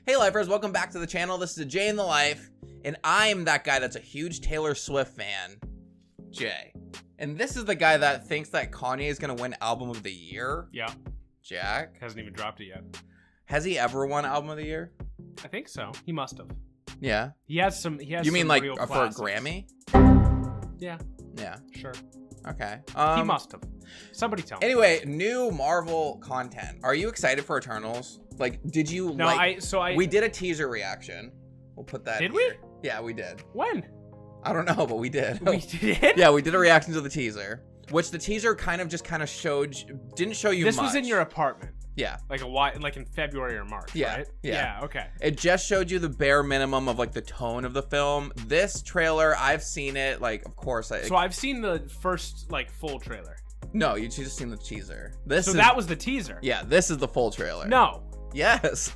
Hey lifers, welcome back to the channel. This is a Jay in the Life, and I'm that guy that's a huge Taylor Swift fan, Jay. And this is the guy that thinks that Kanye is gonna win Album of the Year. Yeah. Jack. Hasn't even dropped it yet. Has he ever won Album of the Year? I think so. He must have. Yeah. He has some. You mean some like real for a classics. Grammy? Yeah. Yeah. Sure. Okay. He must have. Somebody tell me. Anyway, new Marvel content. Are you excited for Eternals? Like, did you No, like? I. We did a teaser reaction. We'll put that. Did here. Yeah, we did. When? I don't know, but we did. We did. Yeah, we did a reaction to the teaser, which the teaser kind of showed, didn't show you This much. was in your apartment. Yeah. Like in February or March, Yeah, right? yeah. Okay. It just showed you the bare minimum of like the tone of the film. This trailer, I've seen it. Like, of course, So I've seen the first like full trailer. No, you just seen the teaser. That was the teaser. Yeah, this is the full trailer. No. Yes.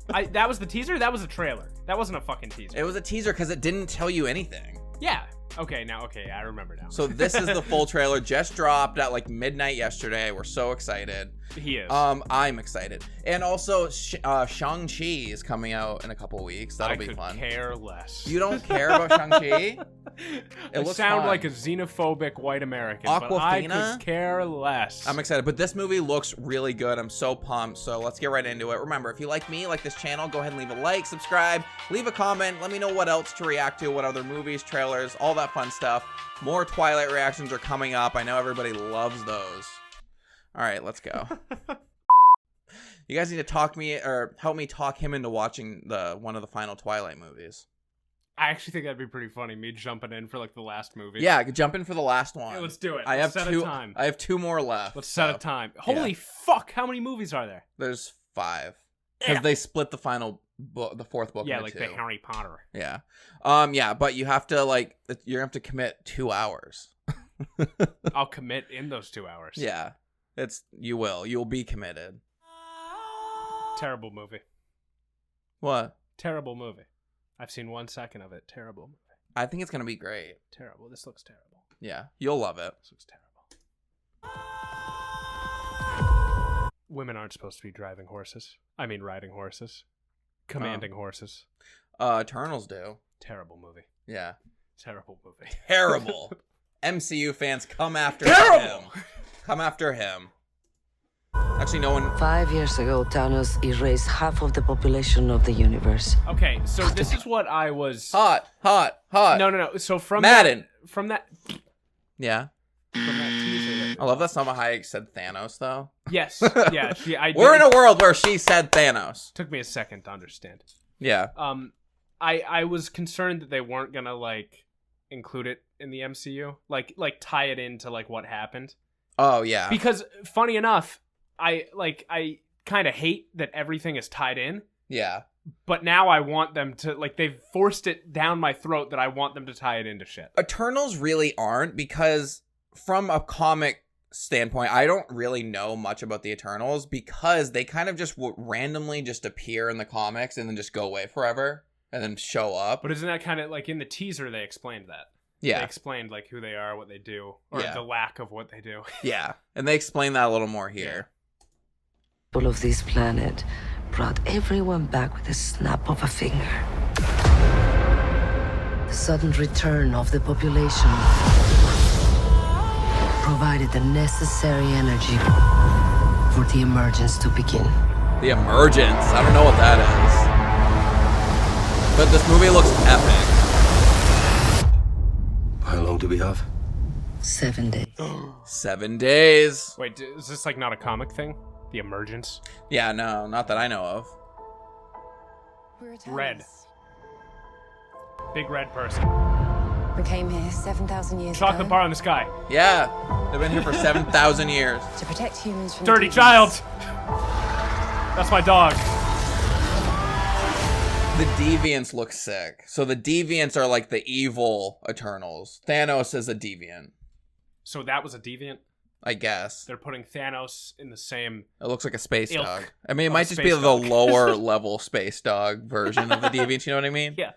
That was the teaser. That was a trailer. That wasn't a fucking teaser. It was a teaser because it didn't tell you anything. Yeah. Okay. I remember now. So this is the full trailer. Just dropped at like midnight yesterday. We're so excited. He is. I'm excited. And also, Shang-Chi is coming out in a couple weeks. That'll be fun. I could care less. You don't care about Shang-Chi? I sound like a xenophobic white American, but I could care less. I'm excited, but this movie looks really good. I'm so pumped, so let's get right into it. Remember, if you like me, like this channel, go ahead and leave a like, subscribe, leave a comment, let me know what else to react to, what other movies, trailers, all that fun stuff. More Twilight reactions are coming up. I know everybody loves those. All right, let's go. You guys need to talk me or help me talk him into watching one of the final Twilight movies. I actually think that'd be pretty funny, me jumping in for like the last movie. Yeah, jump in for the last one. Yeah, let's do it. I Let's have set two. a time. I have two more left. Let's set a time. Holy fuck! How many movies are there? There's 5 because they split the final book, the fourth book. Yeah, into like 2. the Harry Potter. Yeah, yeah, but you have to you have to commit 2 hours. I'll commit in those 2 hours. Yeah, you'll be committed. Terrible movie. What? Terrible movie. I've seen 1 second of it. Terrible movie. I think it's gonna be great. Terrible. This looks terrible. Yeah, you'll love it. This looks terrible. Women aren't supposed to be driving horses. I mean, riding horses. Commanding horses. Eternals do. Terrible movie. Yeah. Terrible movie. Terrible. MCU fans, come after Terrible! him. Come after him. Actually, no one. 5 years ago, Thanos erased half of the population of the universe. Okay, so this is what I was. Hot. No. So from Madden. From that Yeah. teaser. I love that Salma Hayek said Thanos, though. Yes. Yeah. We're in a world where she said Thanos. Took me a second to understand. Yeah. I was concerned that they weren't gonna like include it in the MCU, like tie it into like what happened. Oh yeah. Because funny enough, I kind of hate that everything is tied in. Yeah. But now I want them to they've forced it down my throat that I want them to tie it into shit. Eternals really aren't, because from a comic standpoint, I don't really know much about the Eternals, because they kind of just randomly just appear in the comics and then just go away forever and then show up. But isn't that kind of like in the teaser they explained that? Yeah. They explained like who they are, what they do, or the lack of what they do. Yeah. And they explain that a little more here. All of this planet brought everyone back with a snap of a finger. The sudden return of the population provided the necessary energy for the emergence to begin. The Emergence. I don't know what that is. But this movie looks epic. How long do we have? 7 days. 7 days. Wait, is this like not a comic thing? The Emergence? Yeah, no, not that I know of. Red. Big red person. We came here 7,000 years Chocolate ago bar in the sky. Yeah. They've been here for 7,000 years. to protect humans from Dirty deviants. child! That's my dog. The Deviants look sick. So the Deviants are like the evil Eternals. Thanos is a Deviant, So that was a deviant? I guess. They're putting Thanos in the same... It looks like a space Ilk dog. I mean, it of might a just be space the dog. lower level space dog version of the Deviants, you know what I mean? Yeah.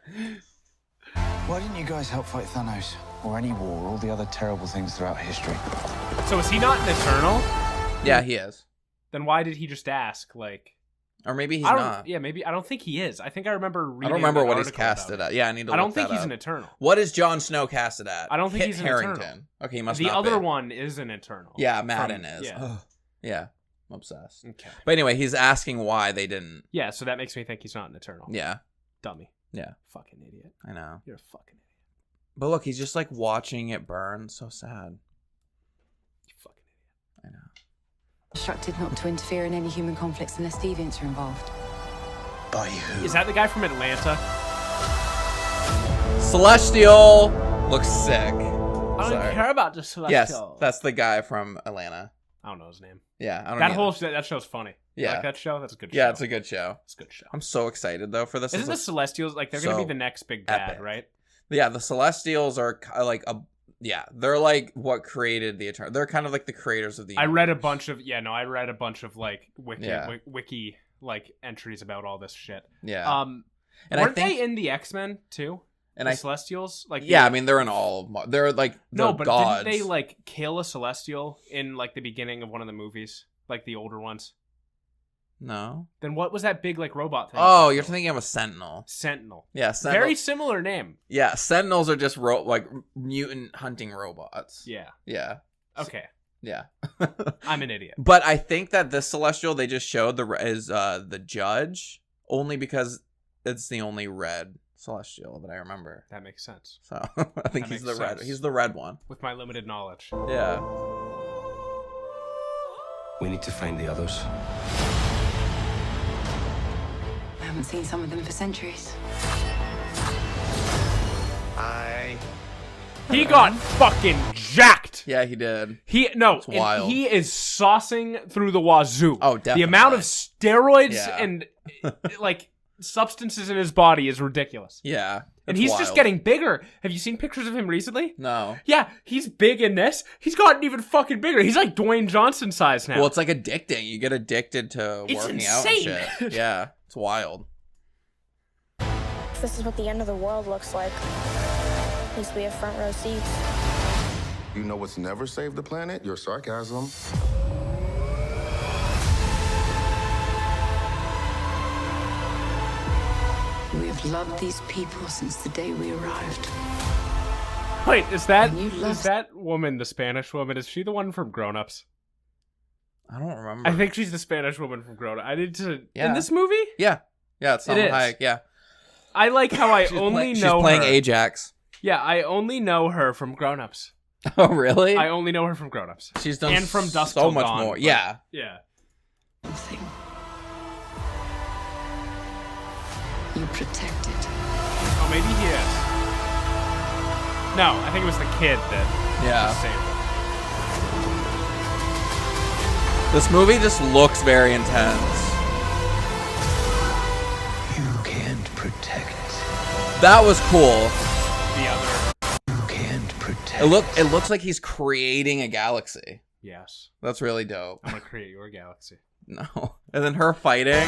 Why didn't you guys help fight Thanos? Or any war, or all the other terrible things throughout history? So is he not an Eternal? Yeah, he is. Then why did he just ask, like... Or maybe he's I don't, not. Yeah, maybe. I don't think he is. I think I remember reading. I don't remember an what he's article about casted it. at. Yeah, I need to I don't look think that he's up. an Eternal. What is Jon Snow casted at? I don't think Kit he's an Harington. Eternal. Okay, he must The not other be. one is an Eternal. Yeah, Madden From- is. Yeah. Ugh. Yeah, I'm obsessed. Okay. But anyway, he's asking why they didn't. Yeah, so that makes me think he's not an Eternal. Yeah, Dummy. yeah, Fucking idiot. I know. You're a fucking idiot. But look, he's just like watching it burn. So sad. You fucking idiot. I know. Instructed not to interfere in any human conflicts unless deviants are involved. By who? Is that the guy from Atlanta? Celestial looks sick. I don't Sorry. care about the Yes, Celestial. that's the guy from Atlanta. I don't know his name. Yeah, I don't That either. whole that show's funny. You Yeah. like that show? That's a good show. Yeah, it's a good show. It's a good show. I'm so excited though for this. Isn't the It's a- Celestials like they're gonna so be the next big bad, epic. right? Yeah, the Celestials are like a. Yeah, they're like what created the Eternal. They're kind of like the creators of the. I read a universe. bunch of I read a bunch of like Yeah. wiki like entries about all this shit. Yeah, and Weren't I think, they in the X-Men too? and the I Celestials, like yeah, I mean they're in all. Of they're like the no, but gods. didn't they like kill a Celestial in like the beginning of one of the movies, like the older ones? No. Then what was that big like robot thing? Oh, you're thinking of a Sentinel. Sentinel. Yeah, Sentinel. Very similar name. Yeah, Sentinels are just like mutant hunting robots. Yeah. Yeah. Okay. Yeah. I'm an idiot. But I think that this Celestial they just showed is the Judge only because it's the only red Celestial that I remember. That makes sense. So I think That he's the makes red. sense. He's the red one. With my limited knowledge. Yeah. We need to find the others. I haven't seen some of them for centuries. He got fucking jacked. Yeah, he did. And wild. he is saucing through the wazoo. Oh, The amount of steroids Yeah. and like substances in his body is ridiculous. Yeah. And it's he's wild. just getting bigger. Have you seen pictures of him recently? No. Yeah, he's big in this. He's gotten even fucking bigger. He's like Dwayne Johnson size now. Well, it's like addicting. You get addicted to It's working out and insane. shit. Yeah. It's wild. This is what the end of the world looks like. At least we have front row seats. You know what's never saved the planet? Your sarcasm. We have loved these people since the day we arrived. Wait, is that And you love- woman the Spanish woman? Is she the one from Grown Ups? I don't remember. I think she's the Spanish woman from Grown Ups. I need to Yeah. in this movie. Yeah. Yeah, it's Salma is. Hayek. Yeah. I like how I only She's know playing her. Ajax. Yeah, I only know her from Grown Ups. Oh, really? I only know her from Grown Ups. She's done and from Dusk so Till much Dawn, more. but- Yeah. Yeah. Nothing. You protected. Oh, maybe he is. No, I think it was the kid that Yeah. saved This movie just looks very intense. You can't protect. That was cool. the other. You can't protect. It looks like he's creating a galaxy. Yes. That's really dope. I'm gonna create your galaxy. No. And then her fighting.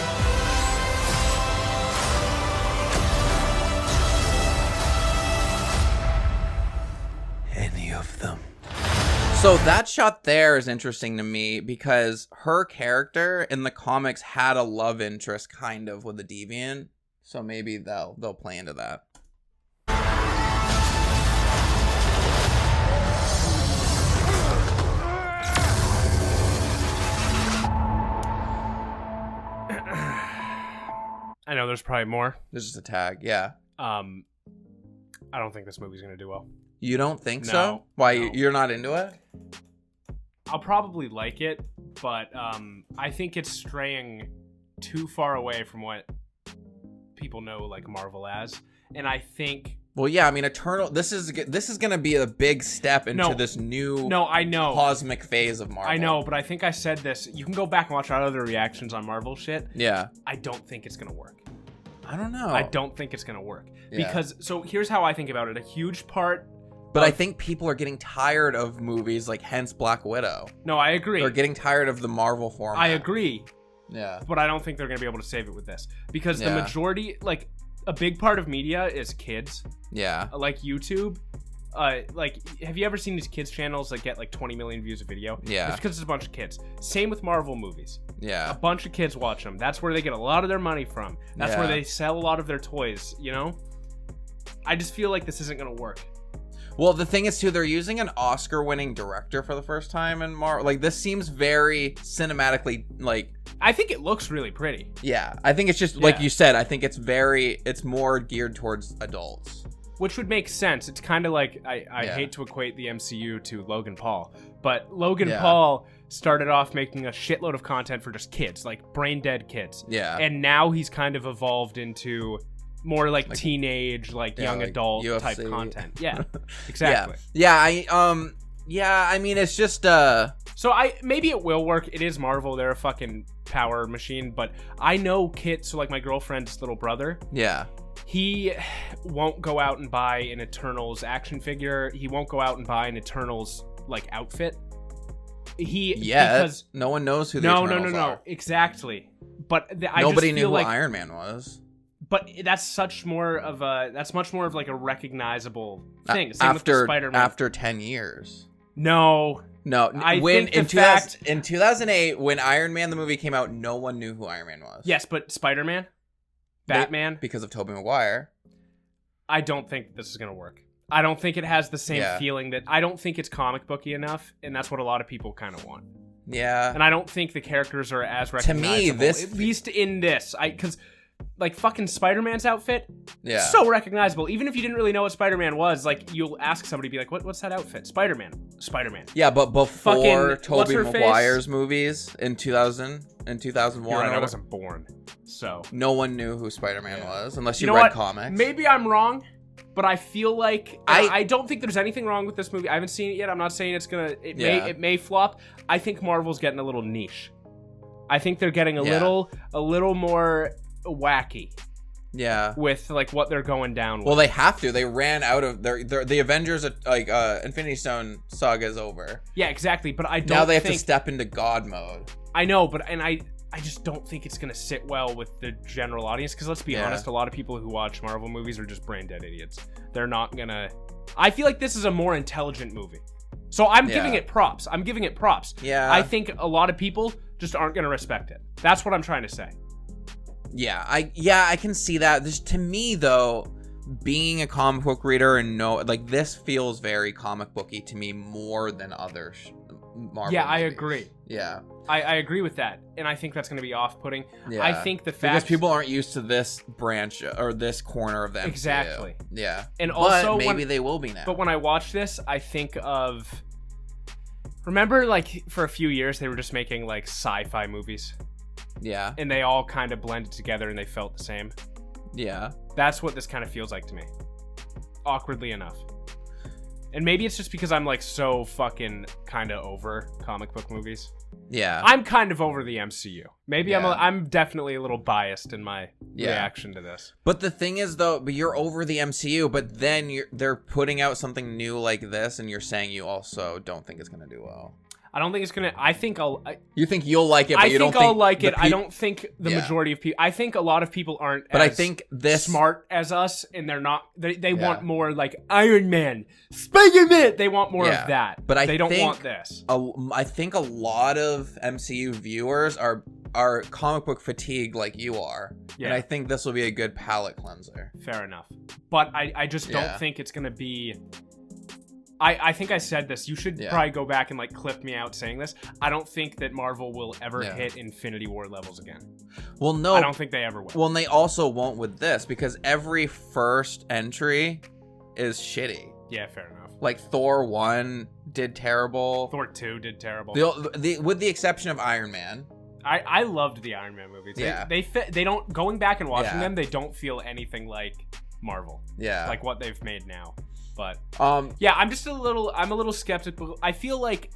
Any of them. So that shot there is interesting to me because her character in the comics had a love interest kind of with the Deviant. So maybe they'll play into that. I know there's probably more. There's just a tag. Yeah. I don't think this movie's gonna do well. You don't think No, so? Why? no. You're not into it? I'll probably like it, but I think it's straying too far away from what people know like Marvel as, and I think Well, yeah. I mean, Eternal. This is going to be a big step into No. this new I know. cosmic phase of Marvel. I know, but I think I said this. You can go back and watch our other reactions on Marvel shit. Yeah. I don't think it's gonna work. I don't know. I don't think it's gonna work Yeah. because so here's how I think about it. A huge part. But I think people are getting tired of movies like hence Black Widow. No, I agree. They're getting tired of the Marvel format. I agree, Yeah. but I don't think they're gonna be able to save it with this because the Yeah. majority, like a big part of media, is kids. Yeah. Like YouTube, like, have you ever seen these kids channels that get like 20 million views a video? Yeah. It's because it's a bunch of kids. Same with Marvel movies. Yeah. A bunch of kids watch them. That's where they get a lot of their money from. That's where Yeah. they sell a lot of their toys, you know? I just feel like this isn't going to work. Well, the thing is, too, they're using an Oscar-winning director for the first time in Marvel. Like, this seems very cinematically, like... I think it looks really pretty. Yeah, I think it's just, like Yeah. you said, I think it's more geared towards adults. Which would make sense. It's kind of like, I Yeah. hate to equate the MCU to Logan Paul, but Logan Yeah. Paul started off making a shitload of content for just kids, like brain-dead kids. Yeah. And now he's kind of evolved into more like teenage, like yeah, young like adult type UFC. content. Yeah, exactly. Yeah, I mean, it's just, So maybe it will work. It is Marvel. They're a fucking power machine, but I know kids, so like my girlfriend's little brother, yeah. he won't go out and buy an Eternals action figure. He won't go out and buy an Eternals like outfit. Because no one knows who the no, Eternals are. exactly. But I Nobody just knew feel who like, Iron Man was. but that's much more of like a recognizable thing. Same with After Spider-Man. after 10 years. No, No, I when think in 2008 when Iron Man the movie came out, no one knew who Iron Man was. yes, but Spider-Man, Batman. Because of Tobey Maguire. I don't think this is gonna work. I don't think it has the same Yeah. feeling that I don't think it's comic booky enough, and that's what a lot of people kind of want. Yeah. And I don't think the characters are as To recognizable. me, this- at least in this, because like fucking Spider-Man's outfit, Yeah. so recognizable. Even if you didn't really know what Spider-Man was, like you'll ask somebody, be like, "What's that outfit?" Spider-Man. Yeah, but before Fucking- what's Tobey her face? Maguire's movies in 2000 and 2001, You're right, or I whatever, wasn't born, so no one knew who Spider-Man was unless you, know read what? comics. Maybe I'm wrong, but I feel like I- I don't think there's anything wrong with this movie. I haven't seen it yet. I'm not saying it's gonna. Yeah. It may flop. I think Marvel's getting a little niche. I think they're getting a Yeah. little more wacky Yeah. with like what they're going down with. Well, they have to. They ran out of the Avengers Infinity Stone saga is over. Yeah, exactly. But I don't. Now they have think, to step into God mode. I know, but I just don't think it's gonna sit well with the general audience. Because let's be Yeah. honest, a lot of people who watch Marvel movies are just brain dead idiots. They're not gonna. I feel like this is a more intelligent movie, so I'm giving Yeah. it props. Yeah. I think a lot of people just aren't gonna respect it. That's what I'm trying to say. Yeah, I can see that. This, to me though, being a comic book reader and this feels very comic booky to me more than other Marvel Yeah, I movies. agree. Yeah. I agree with that, and I think that's gonna be off-putting. Yeah. I think the fact because people aren't used to this branch or this corner of the MCU. Exactly. Yeah. And but also maybe they will be now. But when I watch this, I think of. Remember, like, for a few years, they were just making, like, sci-fi movies. Yeah. And they all kind of blended together and they felt the same. Yeah. That's what this kind of feels like to me. Awkwardly enough. And maybe it's just because I'm, like, so fucking kind of over comic book movies. Yeah. I'm kind of over the MCU. Maybe Yeah. I'm definitely a little biased in my Yeah. reaction to this. But the thing is, though, but you're over the MCU, but then they're putting out something new like this, and you're saying you also don't think it's gonna do well. I don't think it's gonna. I think You think you'll like it, but you don't think I'll like the it. I don't think the Yeah. majority of people. I think a lot of people aren't. But I as think this smart as us, and they're not. They Yeah. want more like Iron Man, Spider-Man. They want more Yeah. of that. But I they don't think want this. I think a lot of MCU viewers are comic book fatigued like you are, Yeah. and I think this will be a good palate cleanser. Fair enough. But I just don't Yeah. think it's gonna be. I think I said this. You should Yeah. probably go back and like clip me out saying this. I don't think that Marvel will ever Yeah. hit Infinity War levels again. Well, no, I don't think they ever will. Well, and they also won't with this because every first entry is shitty. Yeah, fair enough. Like Thor 1 did terrible. Thor 2 did terrible. With the exception of Iron Man. I loved the Iron Man movies. Yeah. They don't, going back and watching Yeah. them, they don't feel anything like Marvel. Yeah. Like what they've made now. But Yeah, I'm a little skeptical. I feel like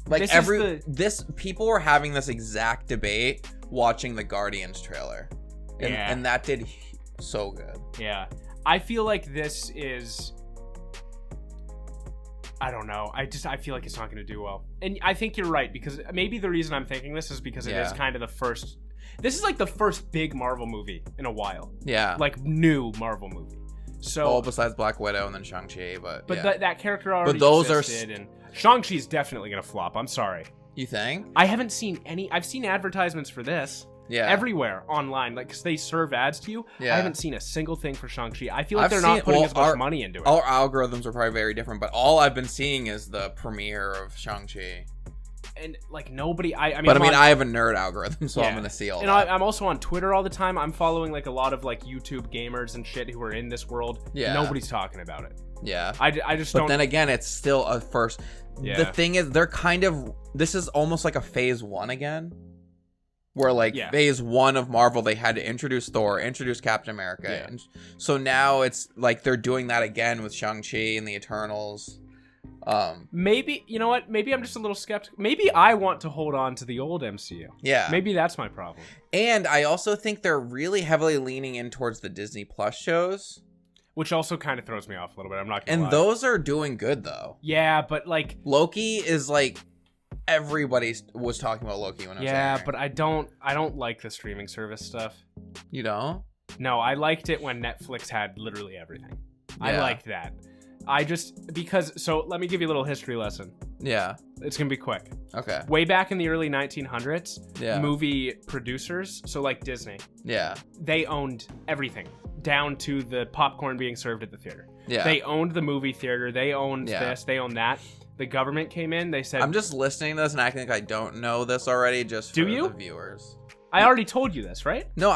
like this is this people were having this exact debate watching the Guardians trailer. And, Yeah. and that did so good. yeah. I feel like this is, I don't know. I feel like it's not going to do well. And I think you're right, because maybe the reason I'm thinking this is because it is Yeah. kind of the first, this is like the first big Marvel movie in a while. Yeah. Like new Marvel movie. So, besides Black Widow and then Shang-Chi, but yeah. that character already those existed, and Shang-Chi's definitely gonna flop. I'm sorry. You think? I haven't seen any. I've seen advertisements for this. Yeah. Everywhere online, like, because they serve ads to you. Yeah. I haven't seen a single thing for Shang-Chi. I feel like I've they're seen- not putting well, as much our- money into it. Our algorithms are probably very different, but all I've been seeing is the premiere of Shang-Chi. And like nobody, I mean, But I'm I mean, on- I have a nerd algorithm, so I'm yeah. gonna see all and that. I'm also on Twitter all the time. I'm following like a lot of like YouTube gamers and shit who are in this world. Yeah. Nobody's talking about it. Yeah. I just But don't. then again, it's still a first. Yeah. The thing is, they're kind of. This is almost like a phase 1 again. Where, like, Yeah. phase 1 of Marvel, they had to introduce Thor, introduce Captain America. Yeah. And so now it's like they're doing that again with Shang-Chi and the Eternals. Maybe, you know what? Maybe I'm just a little skeptical. Maybe I want to hold on to the old MCU. Yeah. Maybe that's my problem. And I also think they're really heavily leaning in towards the Disney Plus shows. Which also kind of throws me off a little bit. I'm not gonna And lie. those are doing good, though. Yeah, but like. Loki is like. Everybody was talking about Loki when I was Yeah, airing. but I don't like the streaming service stuff. You don't? No, I liked it when Netflix had literally everything. I Yeah. liked that. So let me give you a little history lesson. Yeah. It's gonna be quick. Okay. Way back in the early 1900s, Yeah. movie producers, so like Disney, Yeah. they owned everything down to the popcorn being served at the theater. Yeah. They owned the movie theater. They owned Yeah. this. They owned that. The government came in. They said, I'm just listening to this and acting like I don't know this already, just Do for you? the viewers. I already told you this, right? No,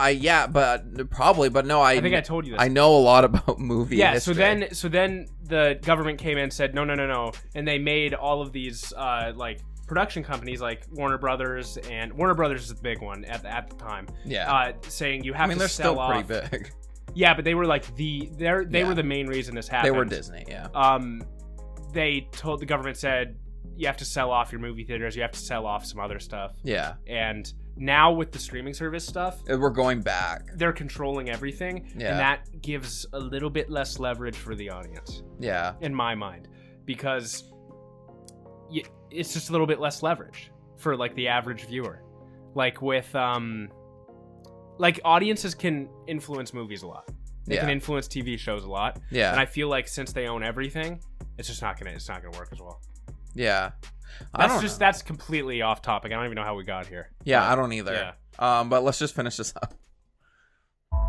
but probably, but no, I think I told you this. I know a lot about movie Yeah, history. so then the government came in and said no, and they made all of these like production companies like Warner Brothers, and Warner Brothers is the big one at the time. Yeah. Saying you I have mean, to they're sell still off. pretty big. Yeah, but they were like they Yeah. were the main reason this They happened. were Disney, yeah. They told the government said you have to sell off your movie theaters, you have to sell off some other stuff. Yeah. And now with the streaming service stuff, We're going back. they're controlling everything, Yeah. and that gives a little bit less leverage for the audience. Yeah. In my mind, because it's just a little bit less leverage for like the average viewer. Like with like audiences can influence movies a lot. They can influence TV shows a lot. Yeah. And I feel like since they own everything, it's not gonna work as well. Yeah. I don't know. That's completely off topic. I don't even know how we got here. Yeah, I don't either. Yeah. But let's just finish this up.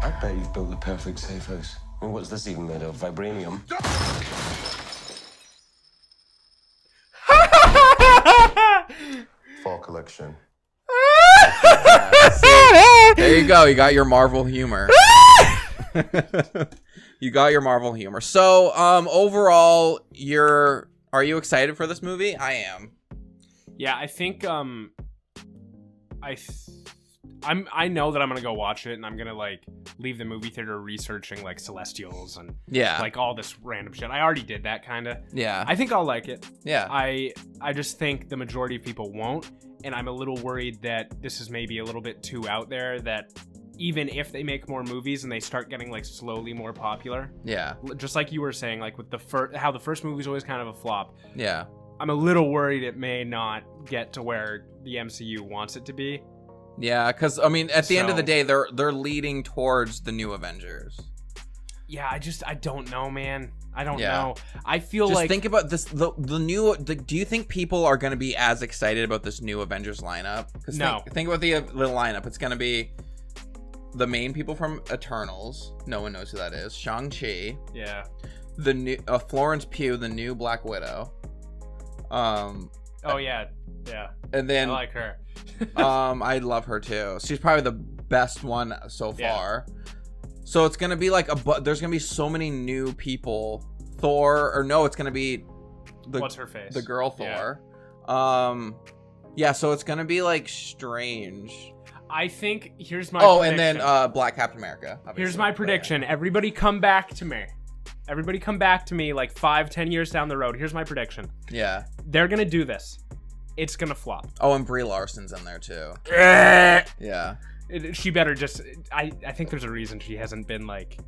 I bet you've built the perfect safe house. And what's this even made of? Vibranium? Fall collection. There you go. You got your Marvel humor. You got your Marvel humor. So, overall, are you excited for this movie? I am. Yeah, I think I know that I'm gonna go watch it, and I'm gonna like leave the movie theater researching like Celestials and like all this random shit. I already did that kind of. Yeah. I think I'll like it. Yeah. I just think the majority of people won't, and I'm a little worried that this is maybe a little bit too out there. That even if they make more movies and they start getting like slowly more popular, Yeah. just like you were saying, like with how the first movie is always kind of a flop. Yeah. I'm a little worried it may not get to where the MCU wants it to be. Yeah, because I mean, at the end of the So- day, they're leading towards the new Avengers. Yeah, I don't know, man. I don't Yeah. know. I feel Just like think about this. The new. Do you think people are going to be as excited about this new Avengers lineup? 'Cause No. Think about the lineup. It's going to be the main people from Eternals. No one knows who that is. Shang-Chi. yeah. The new Florence Pugh, the new Black Widow. Oh yeah. And I then like her. I love her too. She's probably the best one so far. So it's gonna be like there's gonna be so many new people. Thor, or no, it's gonna be What's her face? the girl Yeah. Thor. Yeah. So it's gonna be like strange. I think here's my And prediction. then Black Captain America. Obviously. Here's my prediction. Everybody come back to me. Everybody come back to me like 5-10 years down the road. Here's my prediction. Yeah. They're gonna do this. It's gonna flop. Oh, and Brie Larson's in there too. Yeah. She better just. I think there's a reason she hasn't been like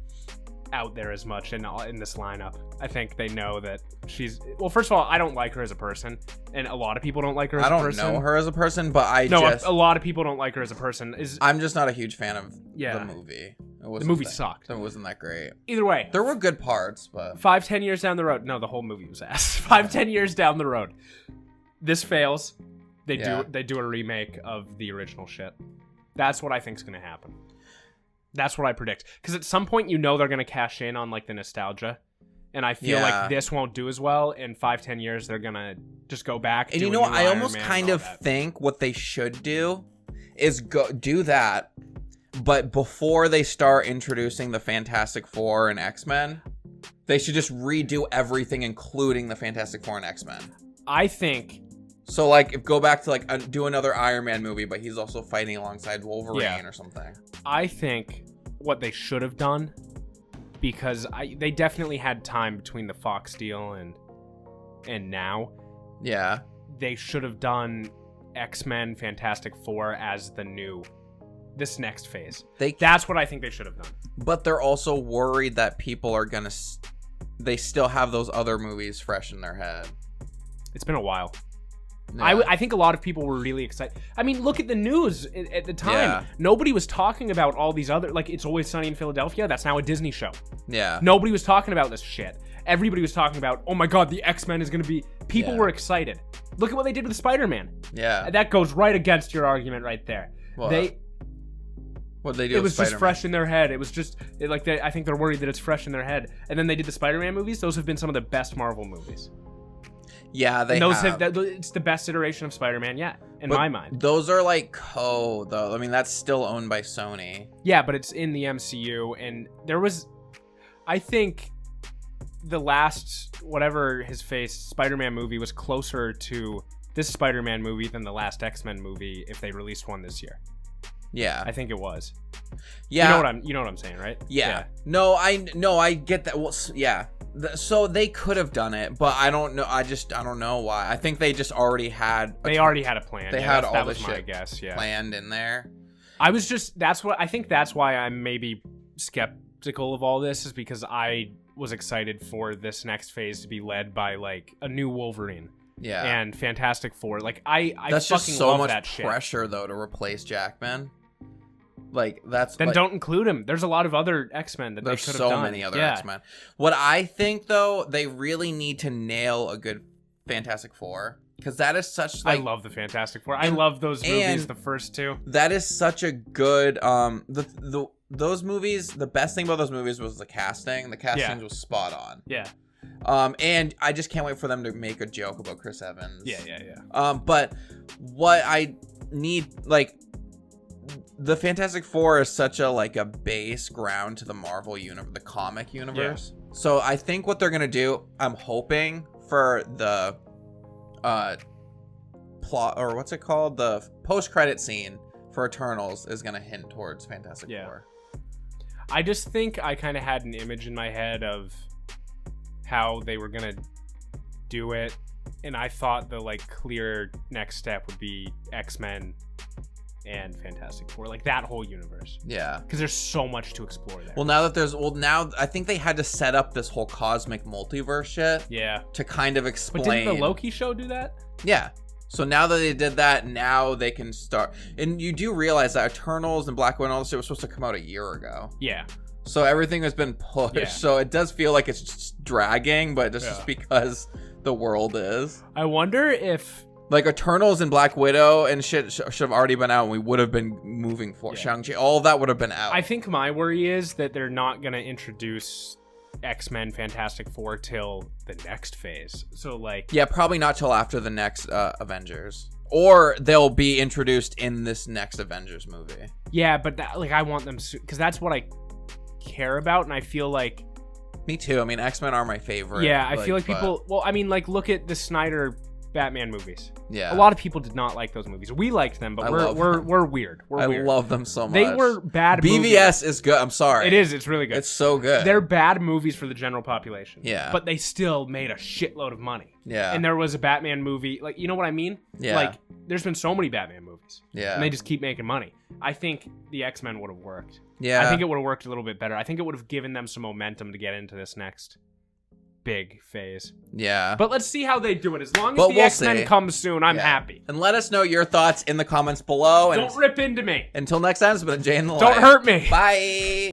out there as much in this lineup. I think they know that she's... Well, first of all, I don't like her as a person, and a lot of people don't like her as a person. I don't know her as a person, but a lot of people don't like her as a person. I'm just not a huge fan of the movie. The movie sucked. It wasn't that great. Either way. There were good parts, but... 5-10 years down the road... No, the whole movie was ass. 5-10 years down the road. This fails. They do a remake of the original shit. That's what I think's going to happen. That's what I predict. Because at some point, they're going to cash in on, like, the nostalgia. And I feel like this won't do as well. In 5-10 years, they're going to just go back. And I almost kind of think what they should do is do that. But before they start introducing the Fantastic Four and X-Men, they should just redo everything, including the Fantastic Four and X-Men. I think... So, like, go back to, like, do another Iron Man movie, but he's also fighting alongside Wolverine or something. I think what they should have done, because they definitely had time between the Fox deal and now. Yeah. They should have done X-Men Fantastic Four as this next phase. That's what I think they should have done. But they're also worried that people are going to... They still have those other movies fresh in their head. It's been a while. Yeah. I think a lot of people were really excited. I mean, look at the news at the time. Yeah. Nobody was talking about all these other... Like, It's Always Sunny in Philadelphia. That's now a Disney show. Yeah. Nobody was talking about this shit. Everybody was talking about, oh my god, the X-Men is going to be... People were excited. Look at what they did with Spider-Man. Yeah. That goes right against your argument right there. What? What'd they do It was with Spider-Man? just fresh in their head. It was just... I think they're worried that it's fresh in their head. And then they did the Spider-Man movies. Those have been some of the best Marvel movies. Yeah, it's the best iteration of Spider-Man yet, in my mind. Those are like though. I mean, that's still owned by Sony. Yeah, but it's in the MCU, and there was... I think the last, whatever his face, Spider-Man movie was closer to this Spider-Man movie than the last X-Men movie if they released one this year. Yeah. I think it was. Yeah. You know what I'm saying, right? Yeah. No, I get that. Well, yeah. So they could have done it, but I don't know. I don't know why. I think they just already had. They already had a plan. They had all the shit, planned in there. I was just. That's why I'm maybe skeptical of all this, is because I was excited for this next phase to be led by like a new Wolverine. Yeah. And Fantastic Four. Like I that's fucking just so love much that shit. pressure though to replace Jackman. Like that's then like, don't include him. There's a lot of other X-Men that they could have done. There's so many other X-Men. What I think though, they really need to nail a good Fantastic Four, because that is such like, I love the Fantastic Four. I love those movies, the first two. That is such a good those movies, the best thing about those movies was the casting. The casting was spot on. Yeah. And I just can't wait for them to make a joke about Chris Evans. Yeah. But what I need, like, the Fantastic Four is such a base ground to the Marvel universe, the comic universe. Yeah. So I think what they're gonna do, I'm hoping for the plot, or what's it called, the post-credit scene for Eternals is gonna hint towards Fantastic Four. I just think I kind of had an image in my head of how they were gonna do it, and I thought the clear next step would be X-Men and Fantastic Four, like that whole universe. Yeah, because there's so much to explore there. Now I think they had to set up this whole cosmic multiverse shit. Yeah, to kind of explain. But didn't the Loki show do that? Yeah. So now that they did that, now they can start. And you do realize that Eternals and Black Widow and all this shit was supposed to come out a year ago. Yeah. So everything has been pushed. Yeah. So it does feel like it's just dragging, but it's just because the world is. I wonder if Eternals and Black Widow and shit should have already been out, and we would have been moving for Shang-Chi. All of that would have been out. I think my worry is that they're not going to introduce X-Men Fantastic Four till the next phase. So probably not till after the next Avengers. Or they'll be introduced in this next Avengers movie. Yeah, but I want them because that's what I care about, and I feel like... Me too. I mean, X-Men are my favorite. Yeah, I feel like people... Well, I mean, look at the Snyder Batman movies. Yeah. A lot of people did not like those movies. We liked them, but I we're love we're them. we're weird. We're I weird. love them so much. They were bad movies. BVS is good. I'm sorry. It is. It's really good. It's so good. They're bad movies for the general population. Yeah. But they still made a shitload of money. Yeah. And there was a Batman movie, like, you know what I mean? Yeah. Like, there's been so many Batman movies. Yeah. And they just keep making money. I think the X-Men would have worked. Yeah. I think it would have worked a little bit better. I think it would have given them some momentum to get into this next big phase. Yeah. But let's see how they do it. As long as But the we'll X-Men see. comes soon, I'm Yeah. happy. And let us know your thoughts in the comments below. And Don't rip into me. until next time, it's been a Jay and the Don't Light. hurt me. Bye.